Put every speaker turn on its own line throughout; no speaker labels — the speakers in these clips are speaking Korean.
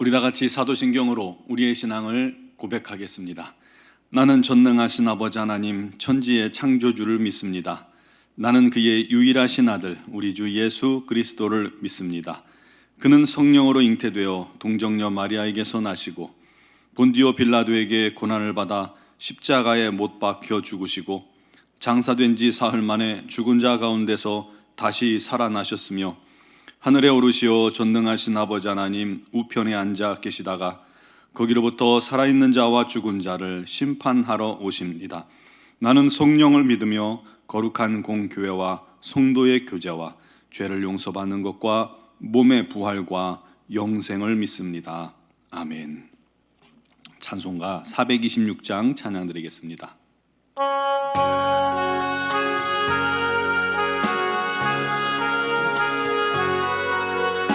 우리 다 같이 사도신경으로 우리의 신앙을 고백하겠습니다. 나는 전능하신 아버지 하나님 천지의 창조주를 믿습니다. 나는 그의 유일하신 아들 우리 주 예수 그리스도를 믿습니다. 그는 성령으로 잉태되어 동정녀 마리아에게서 나시고 본디오 빌라도에게 고난을 받아 십자가에 못 박혀 죽으시고 장사된 지 사흘 만에 죽은 자 가운데서 다시 살아나셨으며 하늘에 오르시어 전능하신 아버지 하나님 우편에 앉아 계시다가 거기로부터 살아있는 자와 죽은 자를 심판하러 오십니다. 나는 성령을 믿으며 거룩한 공교회와 성도의 교제와 죄를 용서받는 것과 몸의 부활과 영생을 믿습니다. 아멘. 찬송가 426장 찬양 드리겠습니다.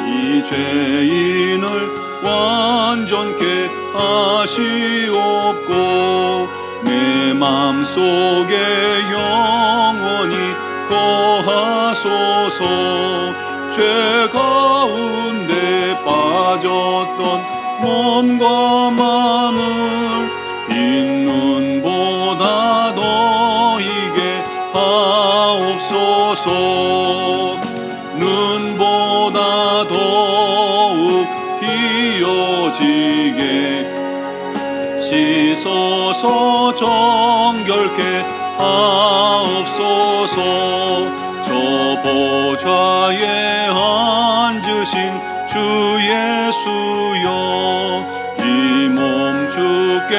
이 죄인을 완전케 하시옵고 내 맘속에 영원히 거하소서. 죄 가운데 빠졌던 몸과 마음을 빈 눈보다 너에게 하옵소서. 눈보다 더욱 희어지게 씻어서 정결케 하옵소서. 저 보좌에 앉으신 주 예수여 이 몸 주께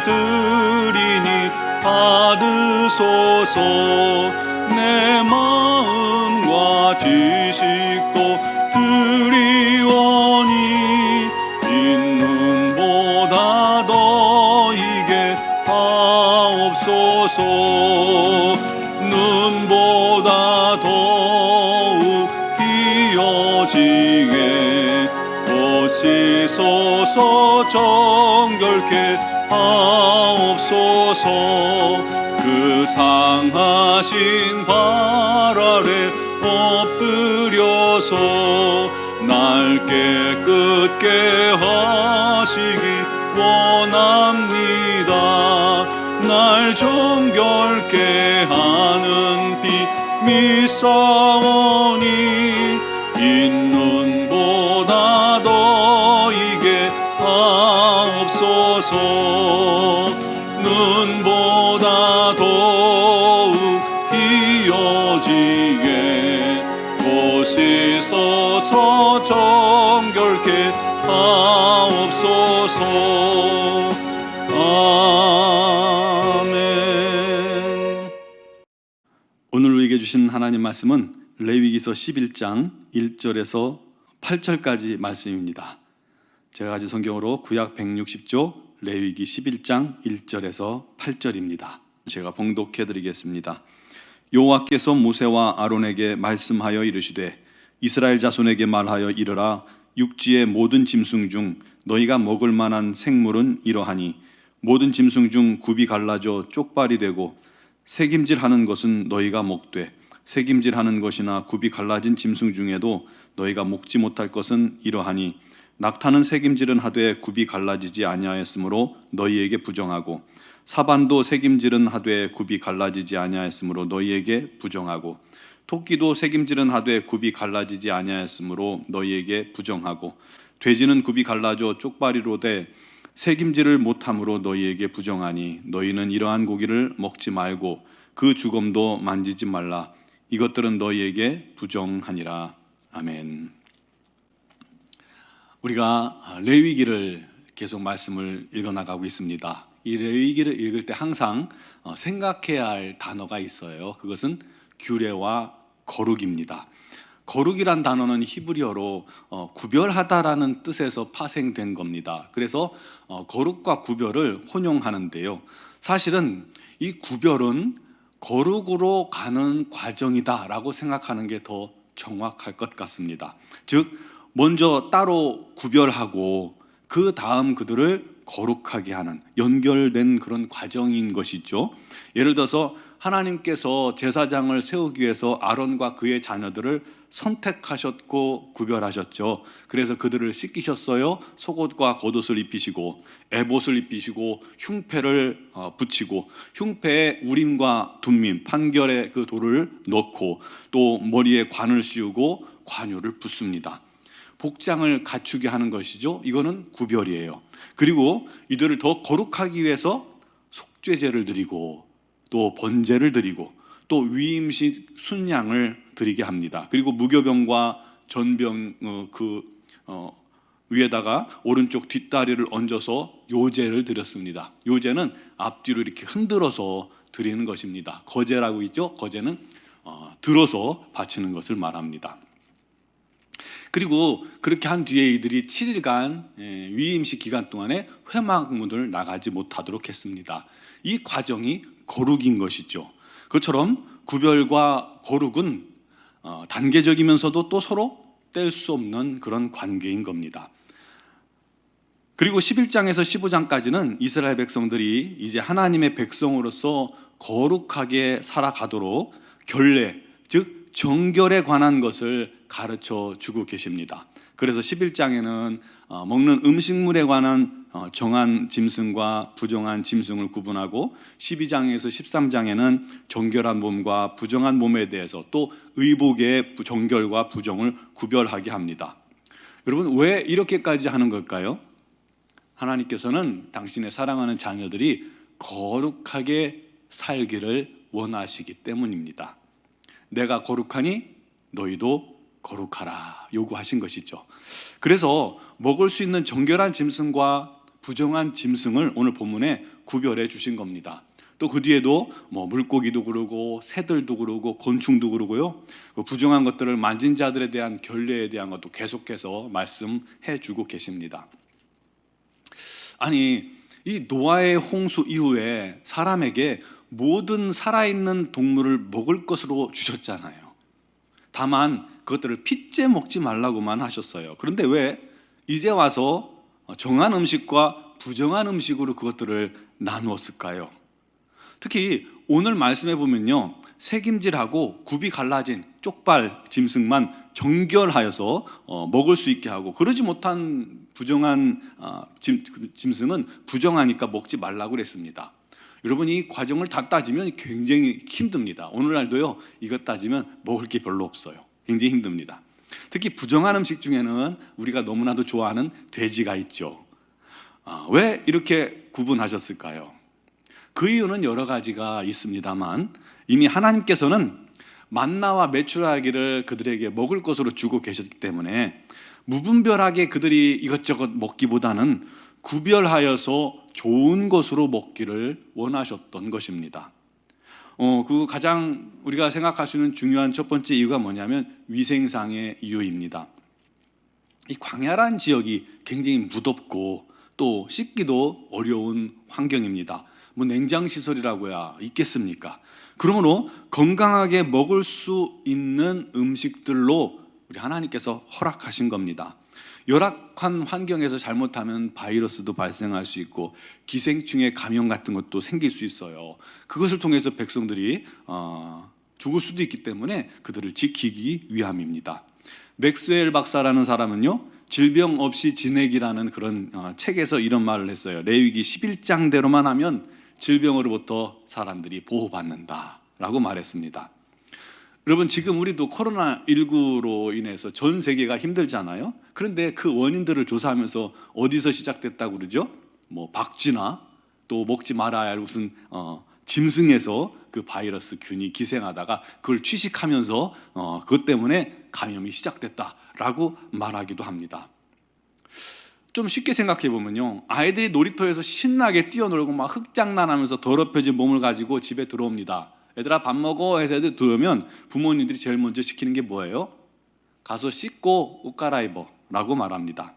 드리니 받으소서. 내 마음과 지식도 드리오니 빈 눈보다 너에게 하옵소서. 눈보다 더욱 희어지게 옷 씻어서 정결케 하옵소서. 그 상하신 발 아래 엎드려서 날 깨끗게 하시기 원합니다. 날 정결케 하는 피 믿사오니 빈 눈보다 너에게 하옵소서. 눈보다 더욱 희어지게 옷 씻어서 정결케 하옵소서. 아멘. 오늘 우리에게 주신 하나님 말씀은 레위기서 11장 1절에서 8절까지 말씀입니다. 제가 가진 성경으로 구약 160조 레위기 11장 1절에서 8절입니다. 제가 봉독해 드리겠습니다. 여호와께서 모세와 아론에게 말씀하여 이르시되 이스라엘 자손에게 말하여 이르라. 육지의 모든 짐승 중 너희가 먹을 만한 생물은 이러하니 모든 짐승 중 굽이 갈라져 쪽발이 되고 새김질하는 것은 너희가 먹되 새김질하는 것이나 굽이 갈라진 짐승 중에도 너희가 먹지 못할 것은 이러하니 낙타는 새김질은 하되 굽이 갈라지지 아니하였으므로 너희에게 부정하고 사반도 새김질은 하되 굽이 갈라지지 아니하였으므로 너희에게 부정하고 토끼도 새김질은 하되 굽이 갈라지지 아니하였으므로 너희에게 부정하고 돼지는 굽이 갈라져 쪽발이로 돼 새김질을 못함으로 너희에게 부정하니 너희는 이러한 고기를 먹지 말고 그 주검도 만지지 말라. 이것들은 너희에게 부정하니라. 아멘. 우리가 레위기를 계속 말씀을 읽어나가고 있습니다. 이 레위기를 읽을 때 항상 생각해야 할 단어가 있어요. 그것은 규례와 거룩입니다. 거룩이란 단어는 히브리어로 구별하다라는 뜻에서 파생된 겁니다. 그래서 거룩과 구별을 혼용하는데요. 사실은 이 구별은 거룩으로 가는 과정이다라고 생각하는 게 더 정확할 것 같습니다. 즉 먼저 따로 구별하고 그 다음 그들을 거룩하게 하는 연결된 그런 과정인 것이죠. 예를 들어서 하나님께서 제사장을 세우기 위해서 아론과 그의 자녀들을 선택하셨고 구별하셨죠. 그래서 그들을 씻기셨어요. 속옷과 겉옷을 입히시고 에봇을 입히시고 흉패를 붙이고 흉패에 우림과 둠밈 판결의 그 돌을 넣고 또 머리에 관을 씌우고 관유를 붓습니다. 복장을 갖추게 하는 것이죠. 이거는 구별이에요. 그리고 이들을 더 거룩하기 위해서 속죄제를 드리고 또 번제를 드리고 또 위임식 순양을 드리게 합니다. 그리고 무교병과 전병 위에다가 오른쪽 뒷다리를 얹어서 요제를 드렸습니다. 요제는 앞뒤로 이렇게 흔들어서 드리는 것입니다. 거제라고 있죠. 거제는 들어서 바치는 것을 말합니다. 그리고 그렇게 한 뒤에 이들이 7일간 위임식 기간 동안에 회막문을 나가지 못하도록 했습니다. 이 과정이 거룩인 것이죠. 그처럼 구별과 거룩은 단계적이면서도 또 서로 뗄 수 없는 그런 관계인 겁니다. 그리고 11장에서 15장까지는 이스라엘 백성들이 이제 하나님의 백성으로서 거룩하게 살아가도록 결례, 즉 정결에 관한 것을 가르쳐 주고 계십니다. 그래서 11장에는 먹는 음식물에 관한 정한 짐승과 부정한 짐승을 구분하고 12장에서 13장에는 정결한 몸과 부정한 몸에 대해서 또 의복의 정결과 부정을 구별하게 합니다. 여러분, 왜 이렇게까지 하는 걸까요? 하나님께서는 당신의 사랑하는 자녀들이 거룩하게 살기를 원하시기 때문입니다. 내가 거룩하니 너희도 거룩하라 요구하신 것이죠. 그래서 먹을 수 있는 정결한 짐승과 부정한 짐승을 오늘 본문에 구별해 주신 겁니다. 또 그 뒤에도 물고기도 그러고 새들도 그러고 곤충도 그러고요. 그 부정한 것들을 만진 자들에 대한 결례에 대한 것도 계속해서 말씀해 주고 계십니다. 아니, 이 노아의 홍수 이후에 사람에게 모든 살아있는 동물을 먹을 것으로 주셨잖아요. 다만 그것들을 핏째 먹지 말라고만 하셨어요. 그런데 왜 이제 와서 정한 음식과 부정한 음식으로 그것들을 나누었을까요? 특히 오늘 말씀해 보면요, 새김질하고 굽이 갈라진 쪽발 짐승만 정결하여서 먹을 수 있게 하고, 그러지 못한 부정한 짐승은 부정하니까 먹지 말라고 그랬습니다. 여러분, 이 과정을 다 따지면 굉장히 힘듭니다. 오늘날도요, 이것 따지면 먹을 게 별로 없어요. 굉장히 힘듭니다. 특히 부정한 음식 중에는 우리가 너무나도 좋아하는 돼지가 있죠. 왜 이렇게 구분하셨을까요? 그 이유는 여러 가지가 있습니다만 이미 하나님께서는 만나와 메추라기를 그들에게 먹을 것으로 주고 계셨기 때문에 무분별하게 그들이 이것저것 먹기보다는 구별하여서 좋은 것으로 먹기를 원하셨던 것입니다. 그 가장 우리가 생각할 수 있는 중요한 첫 번째 이유가 뭐냐면 위생상의 이유입니다. 이 광야란 지역이 굉장히 무덥고 또 씻기도 어려운 환경입니다. 냉장 시설이라고야 있겠습니까? 그러므로 건강하게 먹을 수 있는 음식들로 우리 하나님께서 허락하신 겁니다. 열악한 환경에서 잘못하면 바이러스도 발생할 수 있고 기생충의 감염 같은 것도 생길 수 있어요. 그것을 통해서 백성들이 죽을 수도 있기 때문에 그들을 지키기 위함입니다. 맥스웰 박사라는 사람은요, 질병 없이 지내기라는 그런 책에서 이런 말을 했어요. 레위기 11장대로만 하면 질병으로부터 사람들이 보호받는다 라고 말했습니다. 여러분, 지금 우리도 코로나19로 인해서 전 세계가 힘들잖아요. 그런데 그 원인들을 조사하면서 어디서 시작됐다고 그러죠? 박쥐나 또 먹지 말아야 할 무슨 짐승에서 그 바이러스 균이 기생하다가 그걸 취식하면서 그것 때문에 감염이 시작됐다라고 말하기도 합니다. 좀 쉽게 생각해 보면요, 아이들이 놀이터에서 신나게 뛰어놀고 막 흙장난하면서 더럽혀진 몸을 가지고 집에 들어옵니다. 얘들아 밥 먹어 해서 애들 들어오면 부모님들이 제일 먼저 시키는 게 뭐예요? 가서 씻고 옷 갈아입어 라고 말합니다.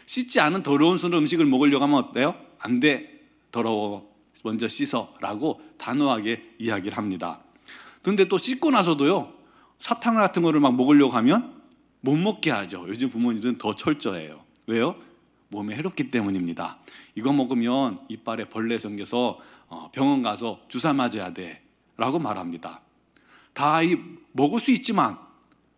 씻지 않은 더러운 손으로 음식을 먹으려고 하면 어때요? 안 돼, 더러워, 먼저 씻어 라고 단호하게 이야기를 합니다. 그런데 또 씻고 나서도요, 사탕 같은 거를 막 먹으려고 하면 못 먹게 하죠. 요즘 부모님들은 더 철저해요. 왜요? 몸에 해롭기 때문입니다. 이거 먹으면 이빨에 벌레 생겨서 병원 가서 주사 맞아야 돼 라고 말합니다. 다 먹을 수 있지만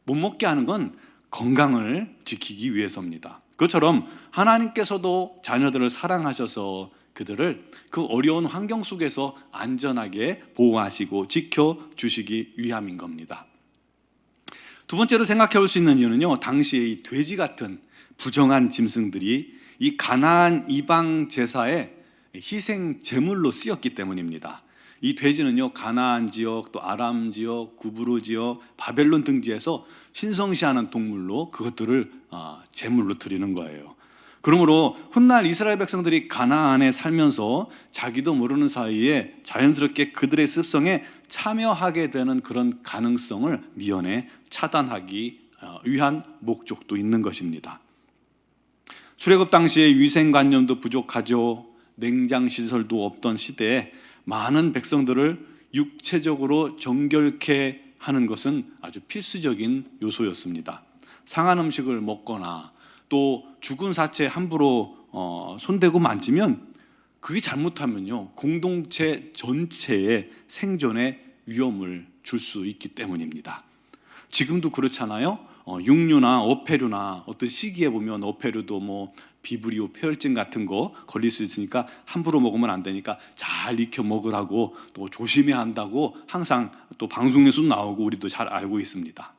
못 먹게 하는 건 건강을 지키기 위해서입니다. 그것처럼 하나님께서도 자녀들을 사랑하셔서 그들을 그 어려운 환경 속에서 안전하게 보호하시고 지켜주시기 위함인 겁니다. 두 번째로 생각해 볼 수 있는 이유는요, 당시에 이 돼지 같은 부정한 짐승들이 이 가나안 이방 제사의 희생 제물로 쓰였기 때문입니다. 이 돼지는요, 가나안 지역, 또 아람 지역, 구브로 지역, 바벨론 등지에서 신성시하는 동물로 그것들을 제물로 드리는 거예요. 그러므로 훗날 이스라엘 백성들이 가나안에 살면서 자기도 모르는 사이에 자연스럽게 그들의 습성에 참여하게 되는 그런 가능성을 미연에 차단하기 위한 목적도 있는 것입니다. 출애굽 당시에 위생관념도 부족하죠. 냉장시설도 없던 시대에 많은 백성들을 육체적으로 정결케 하는 것은 아주 필수적인 요소였습니다. 상한 음식을 먹거나 또 죽은 사체에 함부로 손대고 만지면, 그게 잘못하면요, 공동체 전체의 생존에 위험을 줄 수 있기 때문입니다. 지금도 그렇잖아요. 육류나 어패류나 어떤 시기에 보면 어패류도 뭐 비브리오 폐혈증 같은 거 걸릴 수 있으니까 함부로 먹으면 안 되니까 잘 익혀 먹으라고, 또 조심해야 한다고 항상 또 방송에서도 나오고 우리도 잘 알고 있습니다.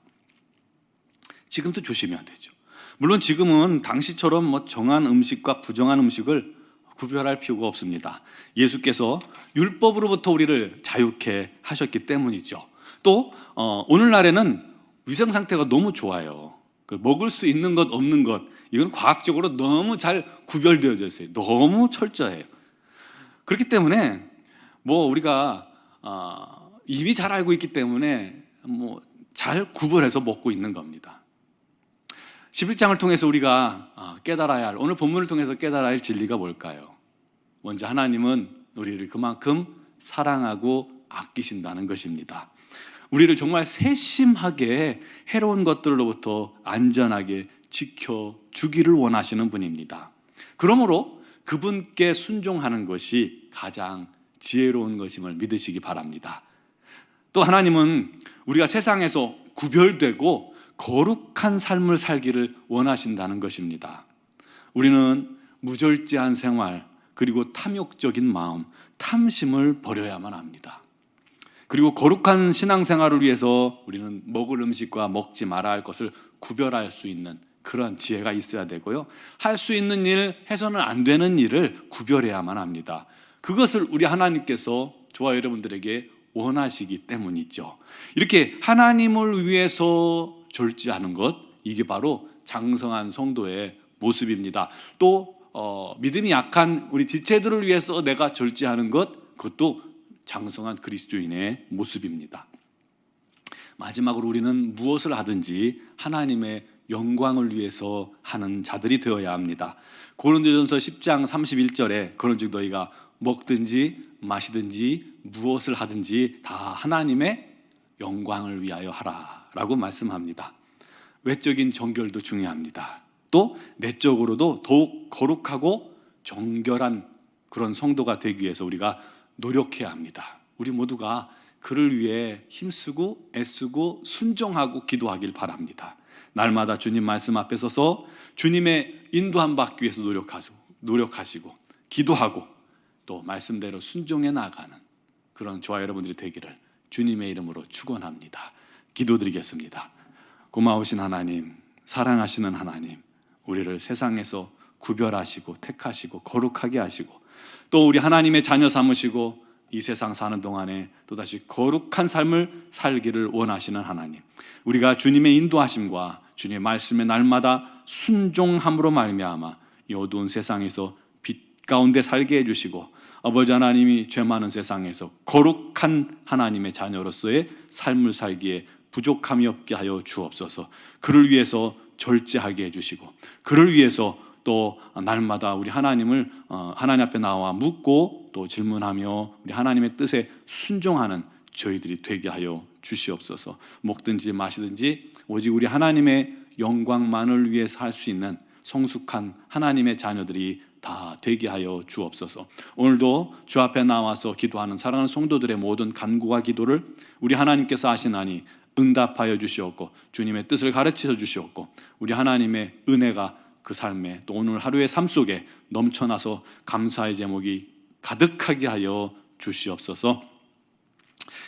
지금도 조심해야 되죠. 물론 지금은 당시처럼 뭐 정한 음식과 부정한 음식을 구별할 필요가 없습니다. 예수께서 율법으로부터 우리를 자유케 하셨기 때문이죠. 또 오늘날에는 위생 상태가 너무 좋아요. 먹을 수 있는 것 없는 것, 이건 과학적으로 너무 잘 구별되어져 있어요. 너무 철저해요. 그렇기 때문에 뭐 우리가 이미 잘 알고 있기 때문에 뭐 잘 구별해서 먹고 있는 겁니다. 11장을 통해서 우리가 깨달아야 할, 오늘 본문을 통해서 깨달아야 할 진리가 뭘까요? 먼저 하나님은 우리를 그만큼 사랑하고 아끼신다는 것입니다. 우리를 정말 세심하게 해로운 것들로부터 안전하게 지켜주기를 원하시는 분입니다. 그러므로 그분께 순종하는 것이 가장 지혜로운 것임을 믿으시기 바랍니다. 또 하나님은 우리가 세상에서 구별되고 거룩한 삶을 살기를 원하신다는 것입니다. 우리는 무절제한 생활, 그리고 탐욕적인 마음, 탐심을 버려야만 합니다. 그리고 거룩한 신앙생활을 위해서 우리는 먹을 음식과 먹지 말아야 할 것을 구별할 수 있는 그런 지혜가 있어야 되고요, 할 수 있는 일, 해서는 안 되는 일을 구별해야만 합니다. 그것을 우리 하나님께서 저와 여러분들에게 원하시기 때문이죠. 이렇게 하나님을 위해서 절제하는 것, 이게 바로 장성한 성도의 모습입니다. 또 믿음이 약한 우리 지체들을 위해서 내가 절제하는 것, 그것도 장성한 그리스도인의 모습입니다. 마지막으로 우리는 무엇을 하든지 하나님의 영광을 위해서 하는 자들이 되어야 합니다. 고린도전서 10장 31절에 그런즉 너희가 먹든지 마시든지 무엇을 하든지 다 하나님의 영광을 위하여 하라 라고 말씀합니다. 외적인 정결도 중요합니다. 또 내적으로도 더욱 거룩하고 정결한 그런 성도가 되기 위해서 우리가 노력해야 합니다. 우리 모두가 그를 위해 힘쓰고 애쓰고 순종하고 기도하길 바랍니다. 날마다 주님 말씀 앞에 서서 주님의 인도함 받기 위해서 노력하시고 기도하고 또 말씀대로 순종해 나가는 그런 저와 여러분들이 되기를 주님의 이름으로 축원합니다. 기도드리겠습니다. 고마우신 하나님, 사랑하시는 하나님, 우리를 세상에서 구별하시고 택하시고 거룩하게 하시고 또 우리 하나님의 자녀 삼으시고 이 세상 사는 동안에 또다시 거룩한 삶을 살기를 원하시는 하나님, 우리가 주님의 인도하심과 주님의 말씀에 날마다 순종함으로 말미암아 이 어두운 세상에서 빛 가운데 살게 해주시고 아버지 하나님이 죄 많은 세상에서 거룩한 하나님의 자녀로서의 삶을 살기에 부족함이 없게 하여 주옵소서. 그를 위해서 절제하게 해주시고 그를 위해서 또 날마다 우리 하나님을 하나님 앞에 나와 묻고 또 질문하며 우리 하나님의 뜻에 순종하는 저희들이 되게 하여 주시옵소서. 먹든지 마시든지 오직 우리 하나님의 영광만을 위해서 할 수 있는 성숙한 하나님의 자녀들이 다 되게 하여 주옵소서. 오늘도 주 앞에 나와서 기도하는 사랑하는 성도들의 모든 간구와 기도를 우리 하나님께서 하시나니 응답하여 주시옵고 주님의 뜻을 가르쳐 주시옵고 우리 하나님의 은혜가 그 삶에 또 오늘 하루의 삶 속에 넘쳐나서 감사의 제목이 가득하게 하여 주시옵소서.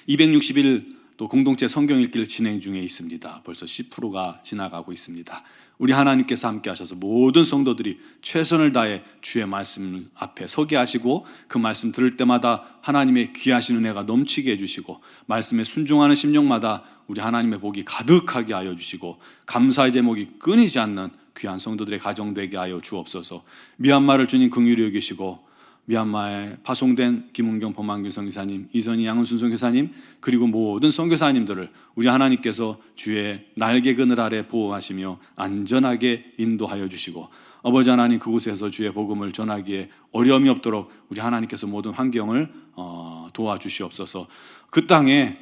260일 또 공동체 성경 읽기를 진행 중에 있습니다. 벌써 10%가 지나가고 있습니다. 우리 하나님께서 함께 하셔서 모든 성도들이 최선을 다해 주의 말씀 앞에 서게 하시고 그 말씀 들을 때마다 하나님의 귀하신 은혜가 넘치게 해주시고 말씀에 순종하는 심령마다 우리 하나님의 복이 가득하게 하여 주시고 감사의 제목이 끊이지 않는 귀한 성도들의 가정 되게 하여 주옵소서. 미얀마를 주님 긍휼히 여기시고 미얀마에 파송된 김은경 범한규 선교사님, 이선희 양은순 선교사님 그리고 모든 선교사님들을 우리 하나님께서 주의 날개 그늘 아래 보호하시며 안전하게 인도하여 주시고 아버지 하나님 그곳에서 주의 복음을 전하기에 어려움이 없도록 우리 하나님께서 모든 환경을 도와주시옵소서. 그 땅에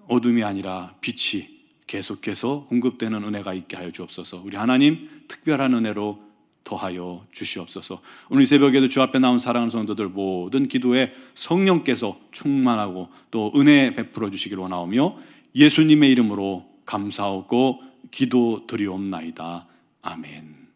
어둠이 아니라 빛이 계속해서 공급되는 은혜가 있게 하여 주옵소서. 우리 하나님 특별한 은혜로 더하여 주시옵소서. 오늘 이 새벽에도 주 앞에 나온 사랑하는 성도들 모든 기도에 성령께서 충만하고 또 은혜 베풀어 주시기를 원하오며 예수님의 이름으로 감사하고 기도 드리옵나이다. 아멘.